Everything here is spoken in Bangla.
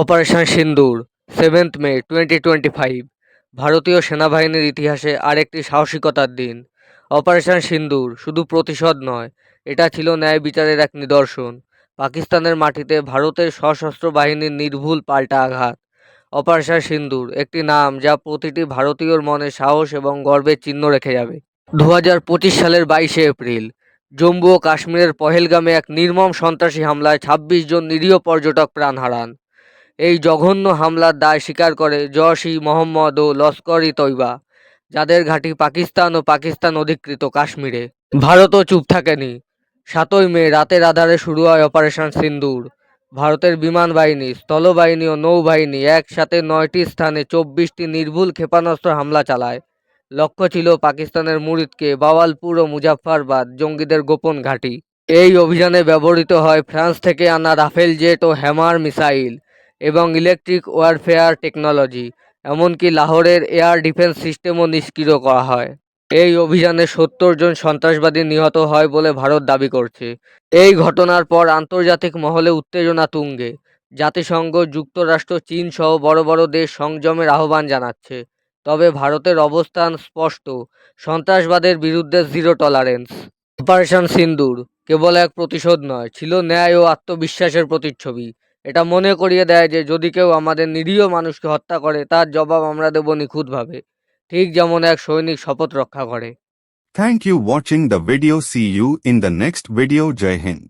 অপারেশন সিন্দুর 7 মে 2025 ভারতীয় সেনাবাহিনীর ইতিহাসে আরেকটি সাহসিকতার দিন। অপারেশন সিন্দুর শুধু প্রতিশোধ নয়, এটা ছিল ন্যায় বিচারের এক নিদর্শন। পাকিস্তানের মাটিতে ভারতের সশস্ত্র বাহিনীর নির্ভুল পাল্টা আঘাত। অপারেশন সিন্দুর একটি নাম যা প্রতিটি ভারতীয়র মনে সাহস এবং গর্বের চিহ্ন রেখে যাবে। 2025 সালের 22 এপ্রিল জম্মু ও কাশ্মীরের পহেলগামে এক নির্মম সন্ত্রাসী হামলায় 26 জন নিরীহ পর্যটক প্রাণ হারান। এই জঘন্য হামলার দায় স্বীকার করে জইশ-ই-মোহাম্মদ ও লস্কর-ই-তৈবা, যাদের ঘাঁটি পাকিস্তান ও পাকিস্তান অধিকৃত কাশ্মীরে। ভারতও চুপ থাকেনি। 7 মে রাতের আঁধারে শুরু হয় অপারেশন সিন্দুর। ভারতের বিমান বাহিনী, স্থলবাহিনী ও নৌবাহিনী একসাথে 9টি স্থানে 24টি নির্ভুল ক্ষেপণাস্ত্র হামলা চালায়। লক্ষ্য ছিল পাকিস্তানের মুরিদকে, বাওয়ালপুর ও মুজাফফরবাদ জঙ্গিদের গোপন ঘাঁটি। এই অভিযানে ব্যবহৃত হয় ফ্রান্স থেকে আনা রাফেল জেট ও হ্যামার মিসাইল এবং ইলেকট্রিক ওয়ারফেয়ার টেকনোলজি। এমনকি লাহোরের এয়ার ডিফেন্স সিস্টেমও নিষ্ক্রিয় করা হয়। এই অভিযানে 70 জন সন্ত্রাসবাদী নিহত হয় বলে ভারত দাবি করছে। এই ঘটনার পর আন্তর্জাতিক মহলে উত্তেজনা তুঙ্গে। জাতিসংঘ, যুক্তরাষ্ট্র, চীন সহ বড় বড় দেশ সংযমের আহ্বান জানাচ্ছে। তবে ভারতের অবস্থান স্পষ্ট, সন্ত্রাসবাদের বিরুদ্ধে জিরো টলারেন্স। অপারেশন সিন্দুর কেবল এক প্রতিশোধ নয়, ছিল ন্যায় ও আত্মবিশ্বাসের প্রতিচ্ছবি। এটা মনে করিয়ে দেয় যে যদি কেউ আমাদের নিরীহ মানুষকে হত্যা করে, তার জবাব আমরা দেব নিখুঁতভাবে, ঠিক যেমন এক সৈনিক শপথ রক্ষা করে। Thank you watching the video. See you in the next video. Jai Hind.